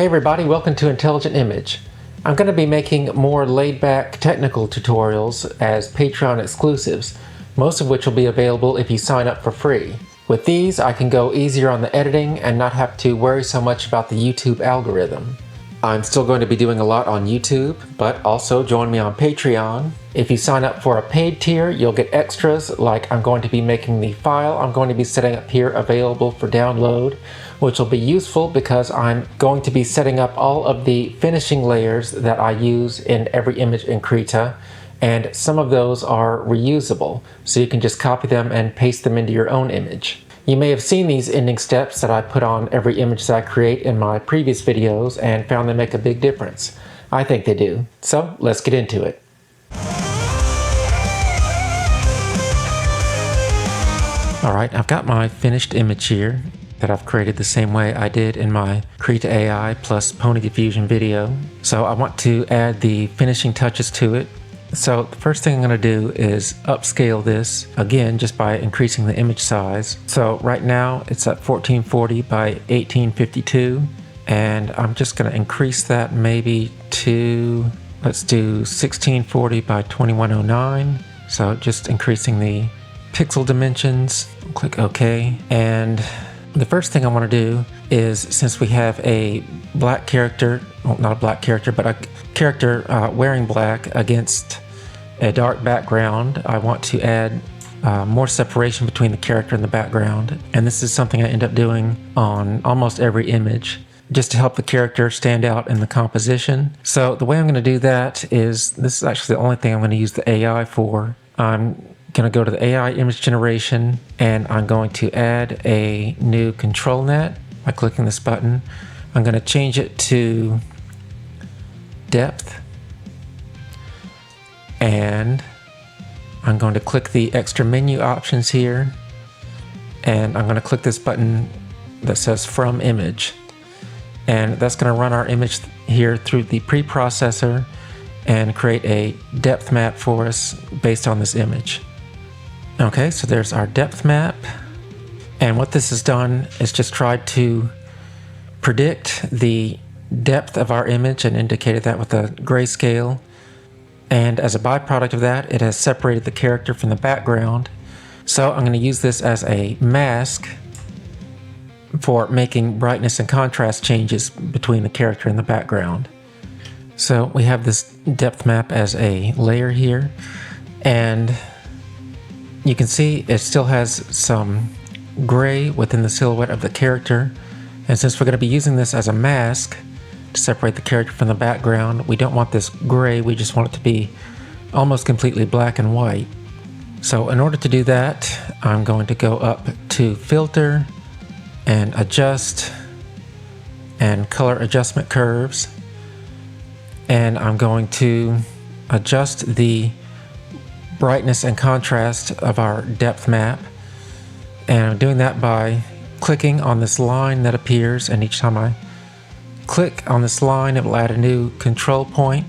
Hey everybody, welcome to Intelligent Image. I'm going to be making more laid-back technical tutorials as Patreon exclusives, most of which will be available if you sign up for free. With these, I can go easier on the editing and not have to worry so much about the YouTube algorithm. I'm still going to be doing a lot on YouTube, but also join me on Patreon. If you sign up for a paid tier, you'll get extras like I'm going to be making the file I'm going to be setting up here available for download, which will be useful because I'm going to be setting up all of the finishing layers that I use in every image in Krita, and some of those are reusable, so you can just copy them and paste them into your own image. You may have seen these ending steps that I put on every image that I create in my previous videos and found they make a big difference. I think they do. So let's get into it. Alright, I've got my finished image here that I've created the same way I did in my Krita AI plus Pony Diffusion video. So I want to add the finishing touches to it. So the first thing I'm going to do is upscale this, again, just by increasing the image size. So right now it's at 1440 by 1852, and I'm just going to increase that maybe to, let's do 1640 by 2109. So just increasing the pixel dimensions. Click OK. And the first thing I want to do is, since we have a black character, well, not a black character, but a character wearing black against a dark background, I want to add more separation between the character and the background. And this is something I end up doing on almost every image, just to help the character stand out in the composition. So the way I'm going to do that is, this is actually the only thing I'm going to use the AI for. I'm going to go to the AI image generation, and I'm going to add a new control net by clicking this button. I'm going to change it to depth, and I'm going to click the extra menu options here, and I'm going to click this button that says From Image, and that's going to run our image here through the preprocessor and create a depth map for us based on this image. Okay, so there's our depth map, and what this has done is just tried to predict the depth of our image and indicated that with a grayscale. And as a byproduct of that, it has separated the character from the background. So I'm going to use this as a mask for making brightness and contrast changes between the character and the background. So we have this depth map as a layer here, and you can see it still has some gray within the silhouette of the character. And since we're going to be using this as a mask to separate the character from the background, we don't want this gray, we just want it to be almost completely black and white. So in order to do that, I'm going to go up to Filter and Adjust and Color Adjustment Curves, and I'm going to adjust the brightness and contrast of our depth map, and I'm doing that by clicking on this line that appears, and each time I click on this line it will add a new control point,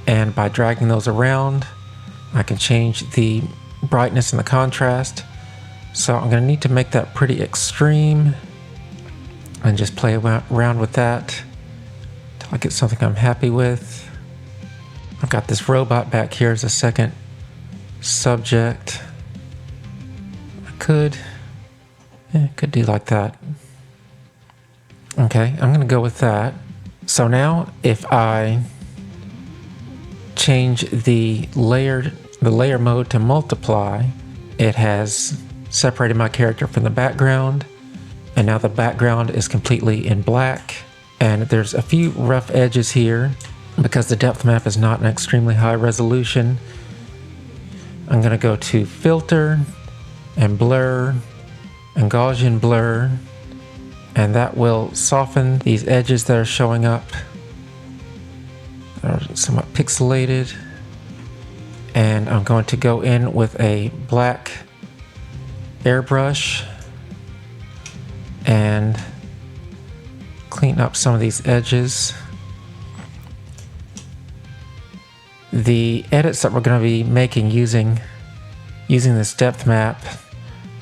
and by dragging those around I can change the brightness and the contrast. So I'm going to need to make that pretty extreme and just play around with that until I get something I'm happy with. I've got this robot back here as a second subject. I could do like that. Okay, I'm gonna go with that. So now if I change the layer mode to multiply, it has separated my character from the background, and now the background is completely in black, and there's a few rough edges here because the depth map is not an extremely high resolution. I'm going to go to Filter and Blur and Gaussian Blur, and that will soften these edges that are showing up. They're somewhat pixelated. And I'm going to go in with a black airbrush and clean up some of these edges. The edits that we're going to be making using this depth map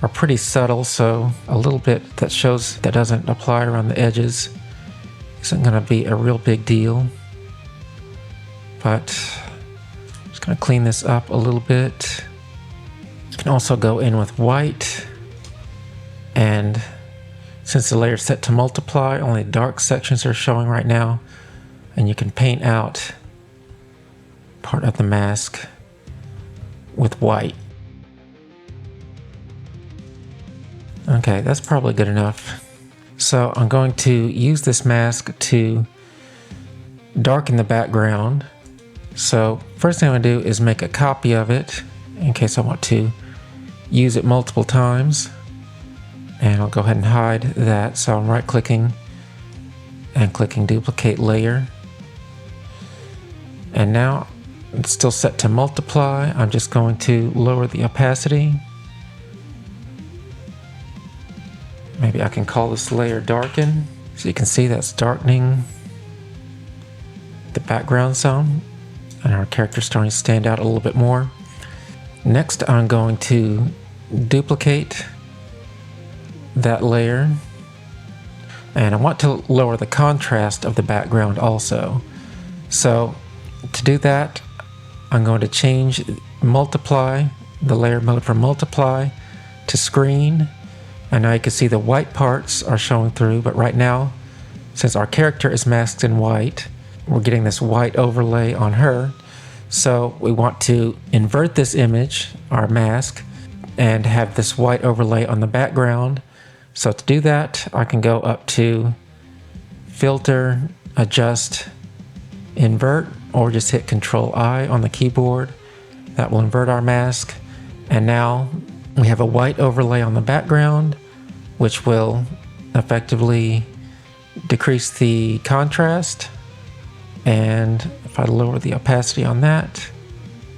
are pretty subtle, so a little bit that shows that doesn't apply around the edges isn't going to be a real big deal, but just going to clean this up a little bit. You can also go in with white, and since the layer is set to multiply, only dark sections are showing right now, and you can paint out part of the mask with white. Okay, that's probably good enough. So I'm going to use this mask to darken the background. So first thing I'm going to do is make a copy of it in case I want to use it multiple times. And I'll go ahead and hide that. So I'm right clicking and clicking duplicate layer. And now it's still set to multiply. I'm just going to lower the opacity. Maybe I can call this layer darken. So you can see that's darkening the background some, and our character's starting to stand out a little bit more. Next, I'm going to duplicate that layer, and I want to lower the contrast of the background also. So to do that, I'm going to change multiply, the layer mode from multiply to screen. And now you can see the white parts are showing through, but right now, since our character is masked in white, we're getting this white overlay on her. So we want to invert this image, our mask, and have this white overlay on the background. So to do that, I can go up to Filter, Adjust, Invert, or just hit Control-I on the keyboard. That will invert our mask. And now we have a white overlay on the background, which will effectively decrease the contrast. And if I lower the opacity on that,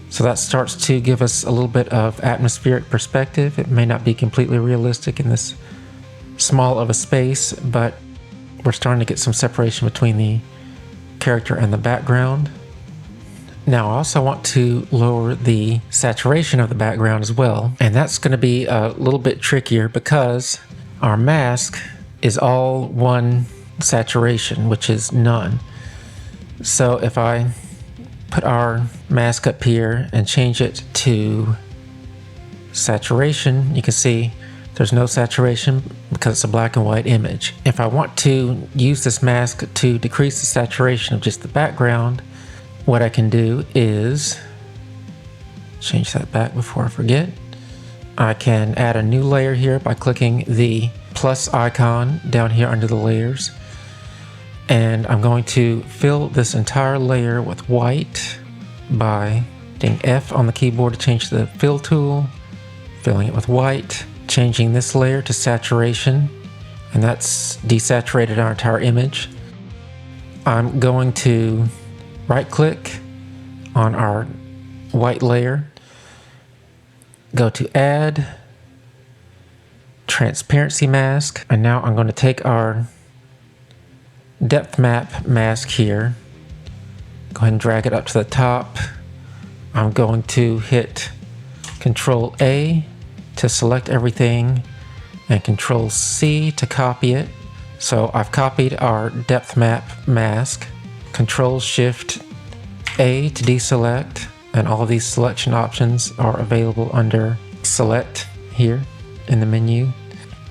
so that starts to give us a little bit of atmospheric perspective. It may not be completely realistic in this small of a space, but we're starting to get some separation between the character and the background. Now I also want to lower the saturation of the background as well, and that's going to be a little bit trickier because our mask is all one saturation, which is none. So if I put our mask up here and change it to saturation, you can see there's no saturation because it's a black and white image. If I want to use this mask to decrease the saturation of just the background, what I can do is change that back before I forget. I can add a new layer here by clicking the plus icon down here under the layers. And I'm going to fill this entire layer with white by hitting F on the keyboard to change the fill tool, filling it with white, changing this layer to saturation, and that's desaturated our entire image. I'm going to right click on our white layer, go to add transparency mask, and now I'm going to take our depth map mask here, go ahead and drag it up to the top. I'm going to hit Control A to select everything and Control C to copy it. So I've copied our depth map mask. Control Shift A to deselect, and all of these selection options are available under Select here in the menu.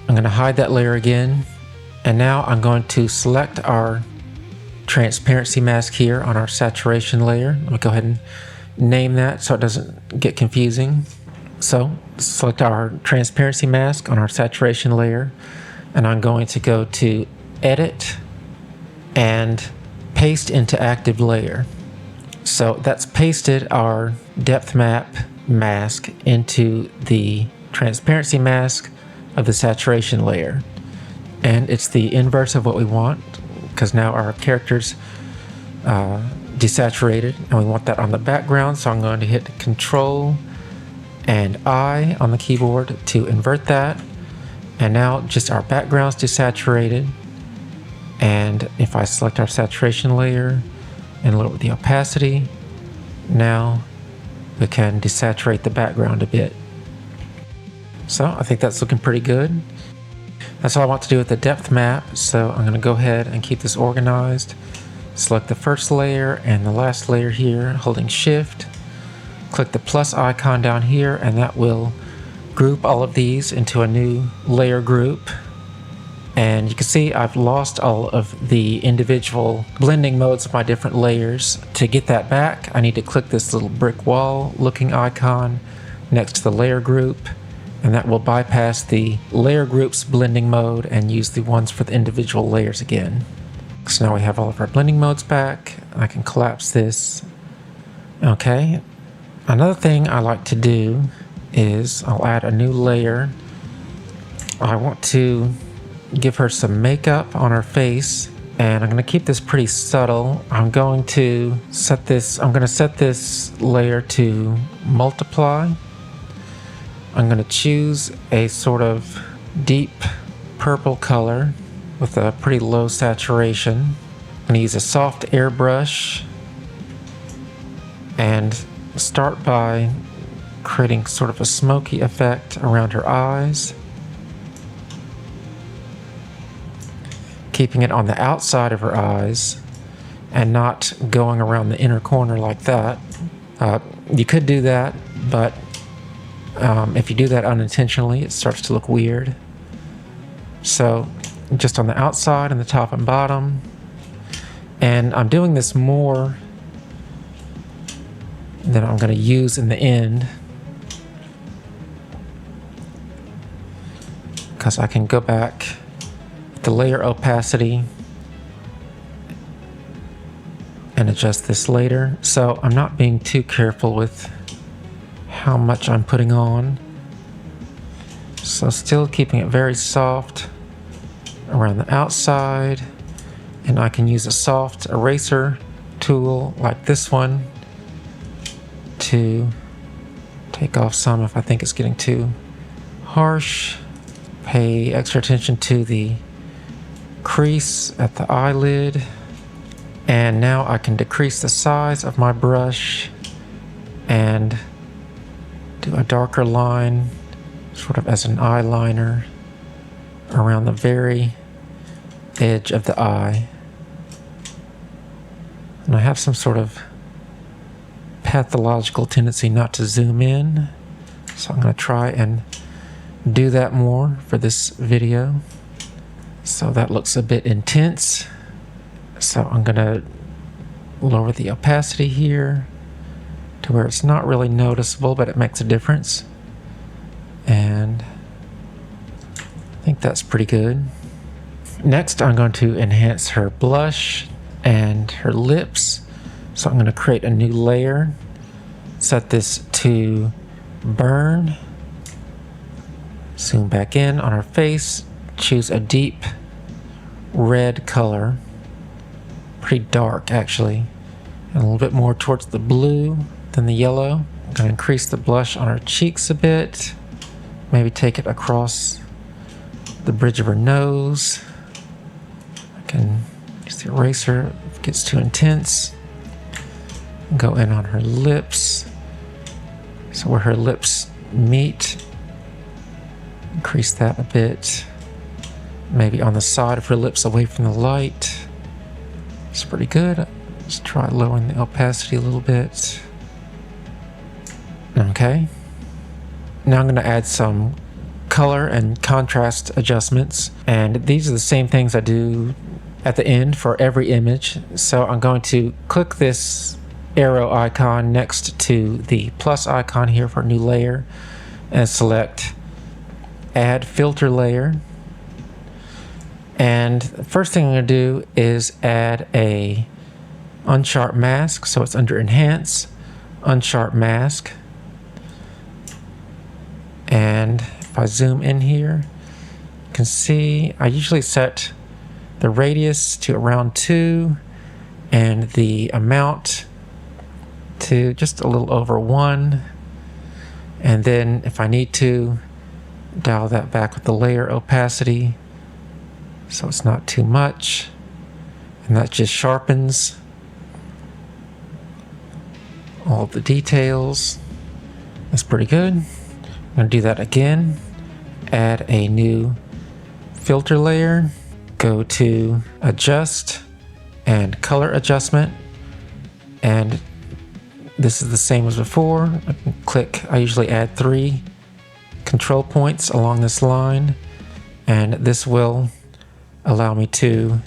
I'm going to hide that layer again, and now I'm going to select our transparency mask here on our saturation layer. Let me go ahead and name that so it doesn't get confusing. So select our transparency mask on our saturation layer, and I'm going to go to Edit and Paste into Active Layer. So that's pasted our depth map mask into the transparency mask of the saturation layer. And it's the inverse of what we want, because now our character's desaturated and we want that on the background. So I'm going to hit Control and I on the keyboard to invert that. And now just our background's desaturated. And if I select our saturation layer and lower the opacity, now we can desaturate the background a bit. So I think that's looking pretty good. That's all I want to do with the depth map, so I'm going to go ahead and keep this organized. Select the first layer and the last layer here, holding Shift. Click the plus icon down here, and that will group all of these into a new layer group. And you can see I've lost all of the individual blending modes of my different layers. To get that back, I need to click this little brick wall looking icon next to the layer group, and that will bypass the layer group's blending mode and use the ones for the individual layers again. So now we have all of our blending modes back. I can collapse this. Okay. Another thing I like to do is I'll add a new layer. I want to give her some makeup on her face, and I'm going to keep this pretty subtle. I'm going to set this layer to multiply. I'm going to choose a sort of deep purple color with a pretty low saturation. I'm going to use a soft airbrush and start by creating sort of a smoky effect around her eyes, keeping it on the outside of her eyes and not going around the inner corner like that. You could do that, but if you do that unintentionally, it starts to look weird. So just on the outside and the top and bottom. And I'm doing this more than I'm going to use in the end, because I can go back the layer opacity and adjust this later. So I'm not being too careful with how much I'm putting on. So still keeping it very soft around the outside, and I can use a soft eraser tool like this one to take off some if I think it's getting too harsh. Pay extra attention to the crease at the eyelid, and now I can decrease the size of my brush and do a darker line sort of as an eyeliner around the very edge of the eye. And I have some sort of pathological tendency not to zoom in, so I'm going to try and do that more for this video. So that looks a bit intense. So I'm going to lower the opacity here to where it's not really noticeable, but it makes a difference. And I think that's pretty good. Next, I'm going to enhance her blush and her lips. So I'm going to create a new layer. Set this to burn. Zoom back in on her face. Choose a deep red color, pretty dark actually, and a little bit more towards the blue than the yellow. I'm going to increase the blush on her cheeks a bit, maybe take it across the bridge of her nose. I can use the eraser if it gets too intense. Go in on her lips, so where her lips meet, increase that a bit. Maybe on the side of her lips away from the light. It's pretty good. Let's try lowering the opacity a little bit. Okay. Now I'm going to add some color and contrast adjustments. And these are the same things I do at the end for every image. So I'm going to click this arrow icon next to the plus icon here for a new layer and select Add Filter Layer. And the first thing I'm going to do is add a unsharp mask. So it's under Enhance, Unsharp Mask. And if I zoom in here, you can see I usually set the radius to around 2 and the amount to just a little over 1. And then if I need to, dial that back with the layer opacity so it's not too much, and that just sharpens all the details. That's pretty good. I'm going to do that again. Add a new filter layer, go to adjust and color adjustment, and this is the same as before. I can click, I usually add 3 control points along this line, and this will allow me to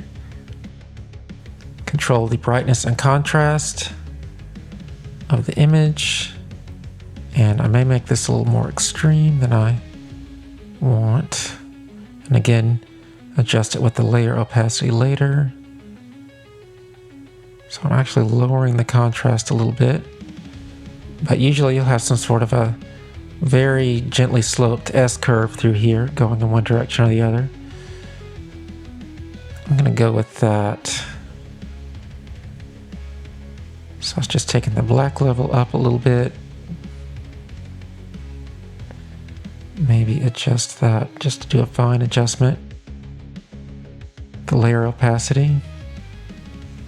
control the brightness and contrast of the image. And I may make this a little more extreme than I want. And again, adjust it with the layer opacity later. So I'm actually lowering the contrast a little bit. But usually you'll have some sort of a very gently sloped S-curve through here, going in one direction or the other. I'm gonna go with that. So I was just taking the black level up a little bit. Maybe adjust that just to do a fine adjustment. The layer opacity.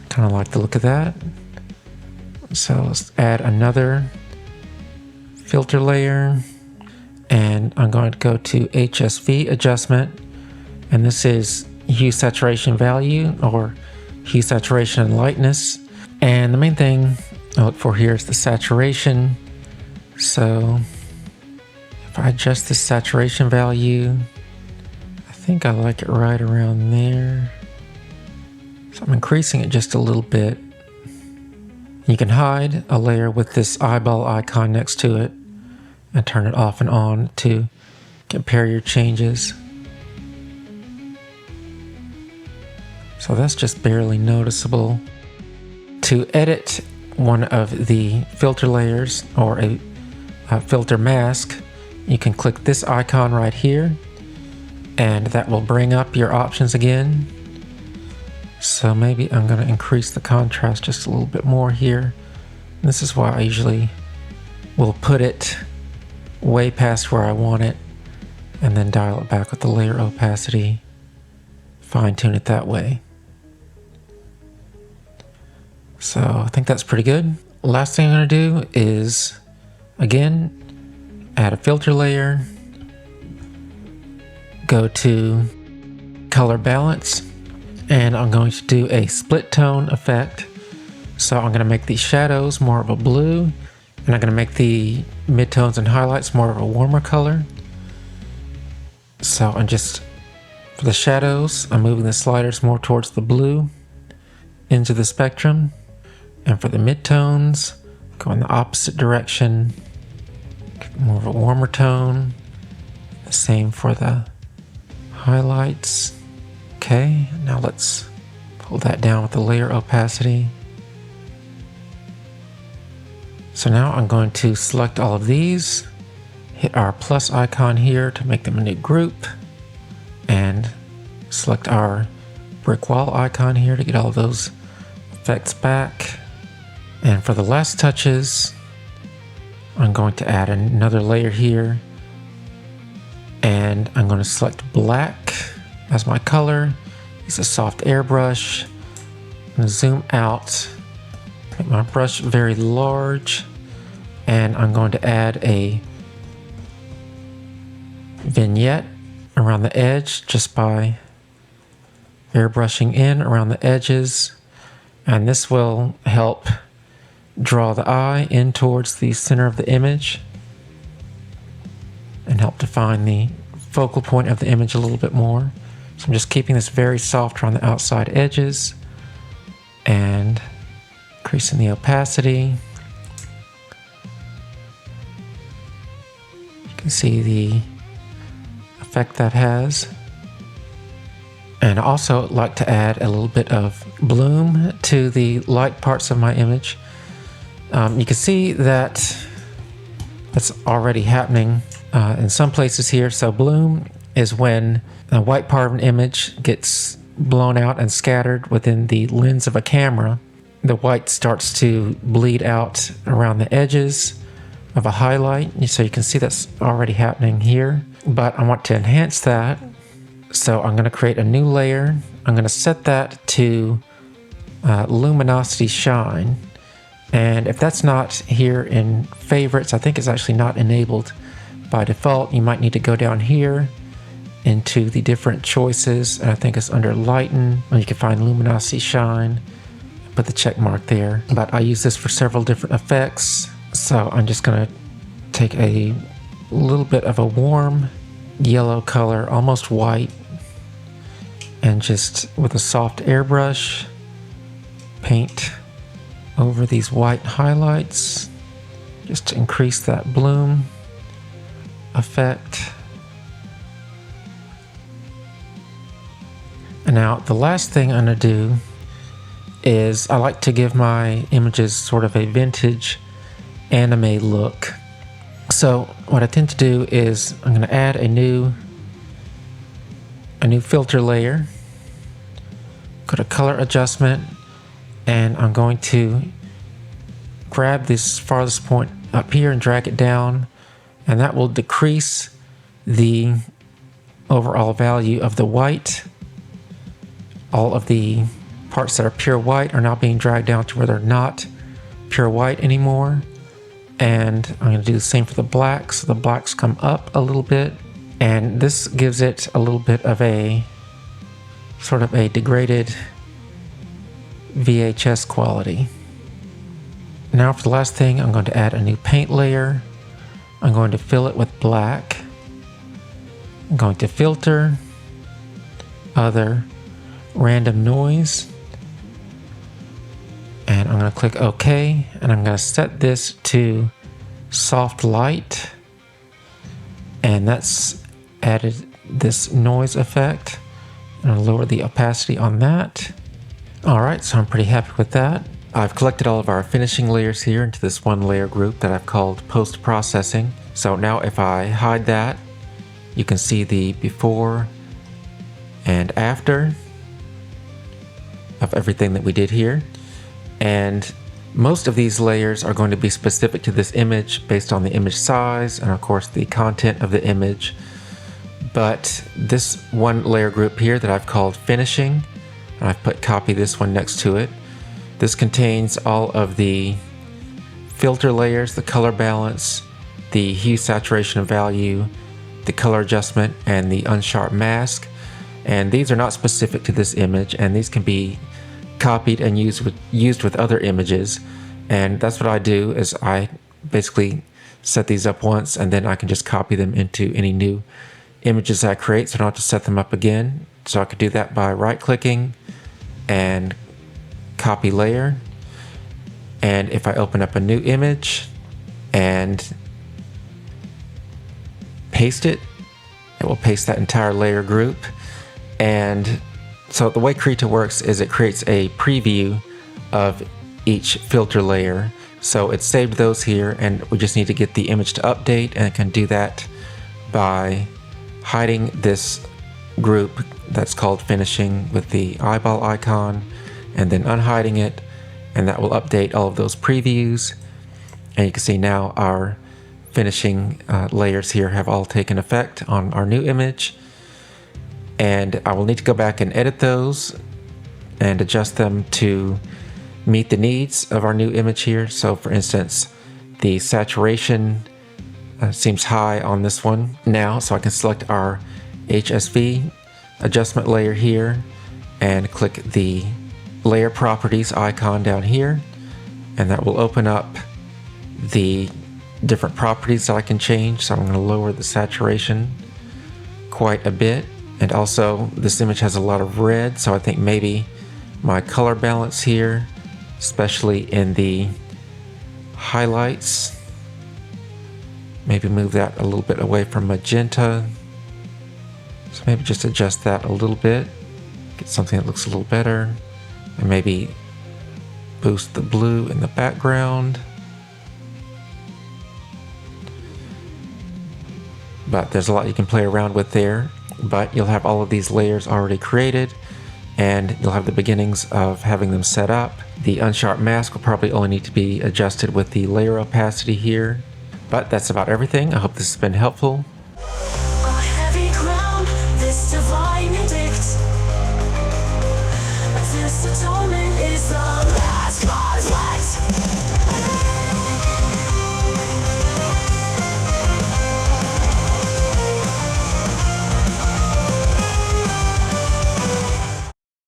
Kind of like the look of that. So let's add another filter layer. And I'm going to go to HSV adjustment. And this is hue saturation value, or hue saturation and lightness. And the main thing I look for here is the saturation. So if I adjust the saturation value, I think I like it right around there. So I'm increasing it just a little bit. You can hide a layer with this eyeball icon next to it and turn it off and on to compare your changes. So that's just barely noticeable. To edit one of the filter layers or a filter mask, you can click this icon right here, and that will bring up your options again. So maybe I'm going to increase the contrast just a little bit more here. This is why I usually will put it way past where I want it and then dial it back with the layer opacity, fine tune it that way. So I think that's pretty good. Last thing I'm going to do is, again, add a filter layer, go to color balance, and I'm going to do a split tone effect. So I'm going to make the shadows more of a blue, and I'm going to make the midtones and highlights more of a warmer color. So I'm just, for the shadows, I'm moving the sliders more towards the blue into the spectrum. And for the midtones, go in the opposite direction, more of a warmer tone. The same for the highlights. Okay, now let's pull that down with the layer opacity. So now I'm going to select all of these, hit our plus icon here to make them a new group, and select our brick wall icon here to get all of those effects back. And for the last touches, I'm going to add another layer here, and I'm going to select black as my color. Use a soft airbrush. I'm going to zoom out, make my brush very large, and I'm going to add a vignette around the edge just by airbrushing in around the edges, and this will help draw the eye in towards the center of the image and help define the focal point of the image a little bit more. So I'm just keeping this very soft around the outside edges and increasing the opacity. You can see the effect that has. And I also like to add a little bit of bloom to the light parts of my image. You can see that that's already happening in some places here. So bloom is when a white part of an image gets blown out and scattered within the lens of a camera. The white starts to bleed out around the edges of a highlight. So you can see that's already happening here. But I want to enhance that. So I'm going to create a new layer. I'm going to set that to luminosity shine. And if that's not here in favorites, I think it's actually not enabled by default. You might need to go down here into the different choices, and I think it's under lighten, and you can find luminosity, shine, put the check mark there. But I use this for several different effects, so I'm just gonna take a little bit of a warm yellow color, almost white, and just with a soft airbrush paint over these white highlights just to increase that bloom effect. And now the last thing I'm going to do is I like to give my images sort of a vintage anime look. So what I tend to do is I'm going to add a new filter layer, go to color adjustment, and I'm going to grab this farthest point up here and drag it down, and that will decrease the overall value of the white. All of the parts that are pure white are now being dragged down to where they're not pure white anymore. And I'm going to do the same for the blacks. So the blacks come up a little bit, and this gives it a little bit of a sort of a degraded VHS quality. Now for the last thing, I'm going to add a new paint layer. I'm going to fill it with black. I'm going to filter, other, random noise, and I'm going to click OK, and I'm going to set this to soft light, and that's added this noise effect, and I'll lower the opacity on that. Alright, so I'm pretty happy with that. I've collected all of our finishing layers here into this one layer group that I've called post-processing. So now if I hide that, you can see the before and after of everything that we did here. And most of these layers are going to be specific to this image based on the image size and of course the content of the image. But this one layer group here that I've called finishing, and I've put copy this one next to it. This contains all of the filter layers, the color balance, the hue, saturation, and value, the color adjustment, and the unsharp mask. And these are not specific to this image, and these can be copied and used with other images. And that's what I do, is I basically set these up once, and then I can just copy them into any new images I create, so I don't have to set them up again. So I could do that by right-clicking and copy layer, and if I open up a new image and paste it, it will paste that entire layer group. And so the way Krita works is it creates a preview of each filter layer. So it's saved those here, and we just need to get the image to update, and it can do that by hiding this group that's called finishing with the eyeball icon, and then unhiding it, and that will update all of those previews. And you can see now our finishing layers here have all taken effect on our new image. And I will need to go back and edit those and adjust them to meet the needs of our new image here. So for instance, the saturation seems high on this one now, so I can select our HSV adjustment layer here and click the layer properties icon down here, and that will open up the different properties that I can change. So I'm going to lower the saturation quite a bit, and also this image has a lot of red, so I think maybe my color balance here, especially in the highlights, maybe move that a little bit away from magenta. So maybe just adjust that a little bit, get something that looks a little better, and maybe boost the blue in the background. But there's a lot you can play around with there, but you'll have all of these layers already created, and you'll have the beginnings of having them set up. The unsharp mask will probably only need to be adjusted with the layer opacity here. But that's about everything. I hope this has been helpful. This atonement is the last cause left.